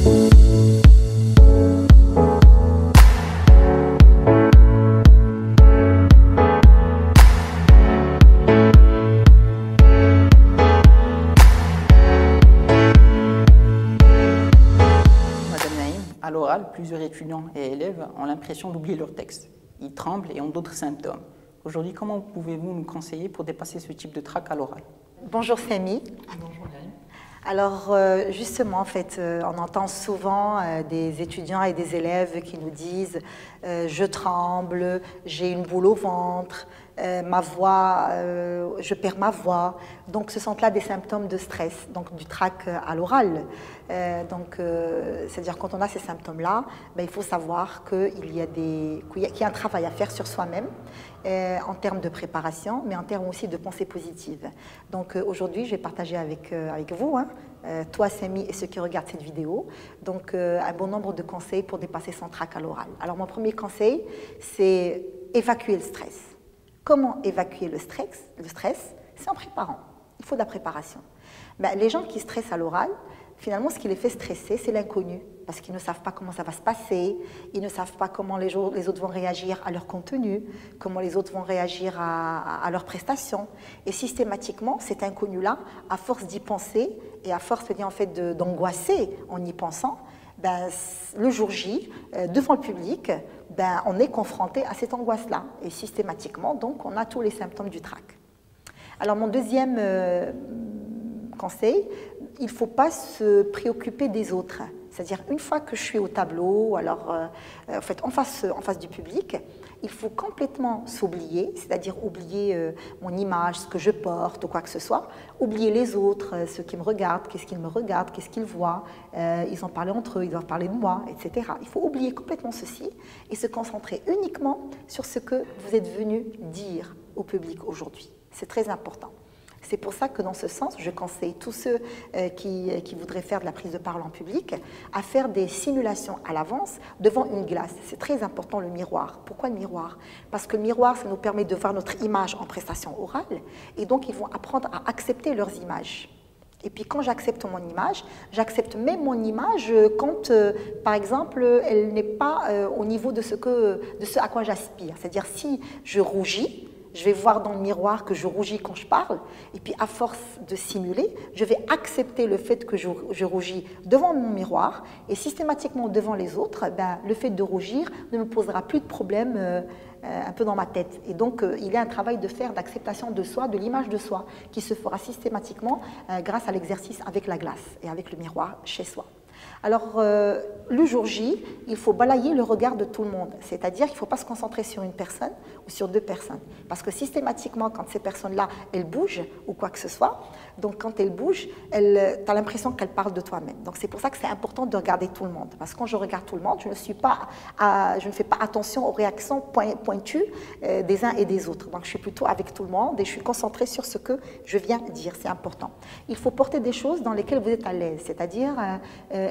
À l'oral, plusieurs étudiants et élèves ont l'impression d'oublier leur texte. Ils tremblent et ont d'autres symptômes. Aujourd'hui, comment pouvez-vous nous conseiller pour dépasser ce type de trac à l'oral? Bonjour Samy. Bonjour Naïm. Alors justement, en fait, on entend souvent des étudiants et des élèves qui nous disent je tremble, j'ai une boule au ventre, ma voix, je perds ma voix. Donc ce sont là des symptômes de stress, donc du trac à l'oral. C'est-à-dire quand on a ces symptômes-là, ben, il faut savoir qu'il y a un travail à faire sur soi-même en termes de préparation, mais en termes aussi de pensée positive. Donc aujourd'hui, je vais partager avec vous, toi Samy et ceux qui regardent cette vidéo, donc un bon nombre de conseils pour dépasser son trac à l'oral. Alors mon premier conseil, c'est évacuer le stress. Comment évacuer le stress? C'est en préparant. Il faut de la préparation. Ben, les gens qui stressent à l'oral, finalement, ce qui les fait stresser, c'est l'inconnu, parce qu'ils ne savent pas comment ça va se passer, ils ne savent pas comment les autres vont réagir à leur contenu, comment les autres vont réagir à leurs prestations. Et systématiquement, cet inconnu-là, à force d'y penser et à force en fait, d'angoisser en y pensant, ben, le jour J, devant le public, ben, on est confronté à cette angoisse-là. Et systématiquement, donc, on a tous les symptômes du trac. Alors, mon deuxième conseil, il ne faut pas se préoccuper des autres. C'est-à-dire, une fois que je suis au tableau, alors en fait, en face du public, il faut complètement s'oublier, c'est-à-dire oublier mon image, ce que je porte ou quoi que ce soit, oublier les autres, ceux qui me regardent, qu'est-ce qu'ils me regardent, qu'est-ce qu'ils voient, ils en parlent entre eux, ils doivent parler de moi, etc. Il faut oublier complètement ceci et se concentrer uniquement sur ce que vous êtes venu dire au public aujourd'hui. C'est très important. C'est pour ça que dans ce sens, je conseille tous ceux qui voudraient faire de la prise de parole en public à faire des simulations à l'avance devant une glace. C'est très important le miroir. Pourquoi le miroir? Parce que le miroir, ça nous permet de voir notre image en prestation orale et donc ils vont apprendre à accepter leurs images. Et puis quand j'accepte mon image, j'accepte même mon image quand, par exemple, elle n'est pas au niveau de ce à quoi j'aspire. C'est-à-dire si je rougis, je vais voir dans le miroir que je rougis quand je parle, et puis à force de simuler, je vais accepter le fait que je rougis devant mon miroir, et systématiquement devant les autres, ben, le fait de rougir ne me posera plus de problème un peu dans ma tête. Et donc, il y a un travail de faire d'acceptation de soi, de l'image de soi, qui se fera systématiquement grâce à l'exercice avec la glace et avec le miroir chez soi. Alors, le jour J, il faut balayer le regard de tout le monde. C'est-à-dire qu'il ne faut pas se concentrer sur une personne ou sur deux personnes. Parce que systématiquement, quand ces personnes-là, elles bougent ou quoi que ce soit, donc quand elles bougent, tu as l'impression qu'elles parlent de toi-même. Donc c'est pour ça que c'est important de regarder tout le monde. Parce que quand je regarde tout le monde, je ne fais pas attention aux réactions pointues des uns et des autres. Donc je suis plutôt avec tout le monde et je suis concentrée sur ce que je viens dire. C'est important. Il faut porter des choses dans lesquelles vous êtes à l'aise. C'est-à-dire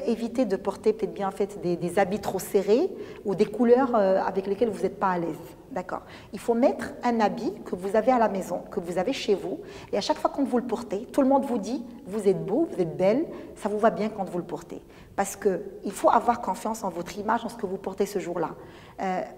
éviter de porter peut-être bien en fait des habits trop serrés ou des couleurs avec lesquelles vous n'êtes pas à l'aise. D'accord. Il faut mettre un habit que vous avez à la maison, que vous avez chez vous, et à chaque fois quand vous le portez, tout le monde vous dit « vous êtes beau, vous êtes belle, ça vous va bien quand vous le portez ». Parce qu'il faut avoir confiance en votre image, en ce que vous portez ce jour-là.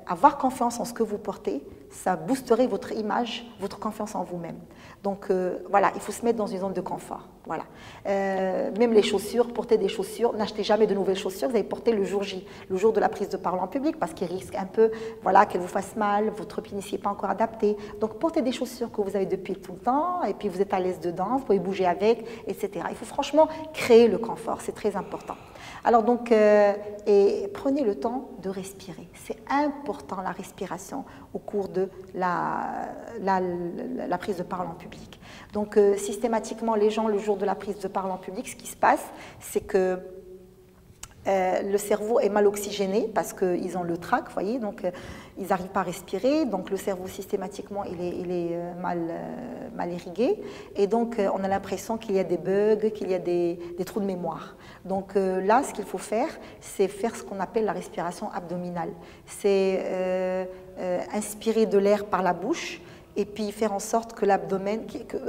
Avoir confiance en ce que vous portez, ça boosterait votre image, votre confiance en vous-même. Donc voilà, il faut se mettre dans une zone de confort. Voilà. Même les chaussures, porter des chaussures, n'achetez jamais de nouvelles chaussures, vous allez porter le jour J, le jour de la prise de parole en public, parce qu'il risque un peu voilà, qu'elle vous fasse mal, votre pied n'y est pas encore adapté. Donc portez des chaussures que vous avez depuis tout le temps, et puis vous êtes à l'aise dedans, vous pouvez bouger avec, etc. Il faut franchement créer le confort, c'est très important. Alors donc, et prenez le temps de respirer. C'est important la respiration au cours de la prise de parole en public. Donc systématiquement, les gens, le jour de la prise de parole en public, ce qui se passe, c'est que le cerveau est mal oxygéné parce qu'ils ont le trac, vous voyez, donc ils n'arrivent pas à respirer, donc le cerveau systématiquement il est mal irrigué, et donc on a l'impression qu'il y a des bugs, qu'il y a des trous de mémoire. Donc là, ce qu'il faut faire, c'est faire ce qu'on appelle la respiration abdominale. C'est inspirer de l'air par la bouche, et puis faire en sorte que l'abdomen,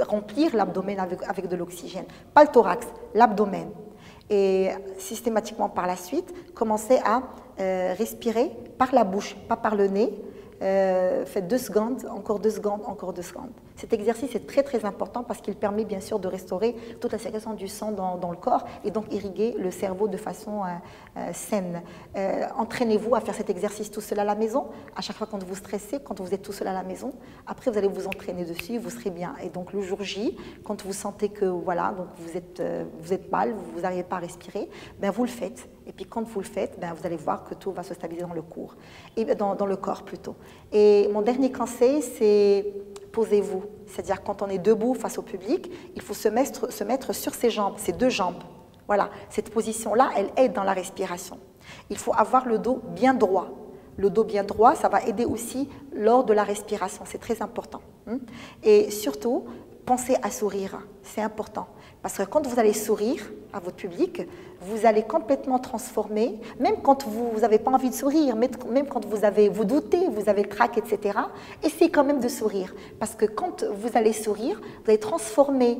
remplir l'abdomen avec de l'oxygène. Pas le thorax, l'abdomen. Et systématiquement par la suite, commencez à respirer par la bouche, pas par le nez. Faites 2 secondes, encore 2 secondes, encore 2 secondes. Cet exercice est très très important parce qu'il permet bien sûr de restaurer toute la circulation du sang dans le corps et donc irriguer le cerveau de façon saine. Entraînez-vous à faire cet exercice tout seul à la maison. À chaque fois quand vous stressez, quand vous êtes tout seul à la maison, après vous allez vous entraîner dessus, vous serez bien. Et donc le jour J, quand vous sentez que voilà, donc vous êtes mal, vous n'arrivez pas à respirer, ben vous le faites. Et puis quand vous le faites, ben vous allez voir que tout va se stabiliser dans le corps, et dans le corps plutôt. Et mon dernier conseil, c'est posez-vous. C'est-à-dire quand on est debout face au public, il faut se mettre sur ses jambes, ses 2 jambes. Voilà, cette position-là, elle aide dans la respiration. Il faut avoir le dos bien droit. Le dos bien droit, ça va aider aussi lors de la respiration, c'est très important. Et surtout, pensez à sourire, c'est important. Parce que quand vous allez sourire à votre public, vous allez complètement transformer, même quand vous n'avez pas envie de sourire, même quand vous doutez, vous avez le trac, etc., essayez quand même de sourire. Parce que quand vous allez sourire, vous allez transformer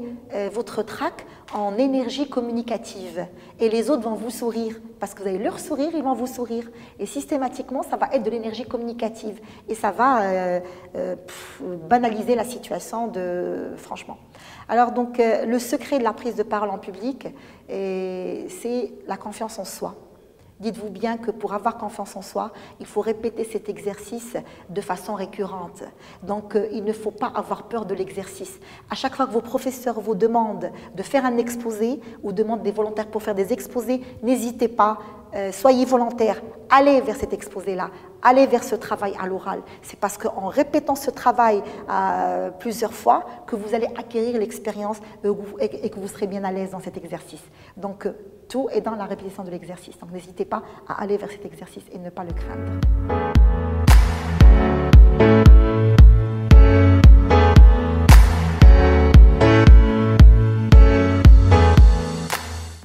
votre trac en énergie communicative. Et les autres vont vous sourire. Parce que vous allez leur sourire, ils vont vous sourire. Et systématiquement, ça va être de l'énergie communicative. Et ça va banaliser la situation, franchement. Alors donc, le secret de la prise de parole en public, c'est la confiance en soi. Dites-vous bien que pour avoir confiance en soi, il faut répéter cet exercice de façon récurrente. Donc, il ne faut pas avoir peur de l'exercice. À chaque fois que vos professeurs vous demandent de faire un exposé ou demandent des volontaires pour faire des exposés, n'hésitez pas, soyez volontaires, allez vers cet exposé-là, allez vers ce travail à l'oral. C'est parce qu'en répétant ce travail plusieurs fois que vous allez acquérir l'expérience et que vous serez bien à l'aise dans cet exercice. Donc, tout est dans la répétition de l'exercice. Donc, n'hésitez pas à aller vers cet exercice et ne pas le craindre.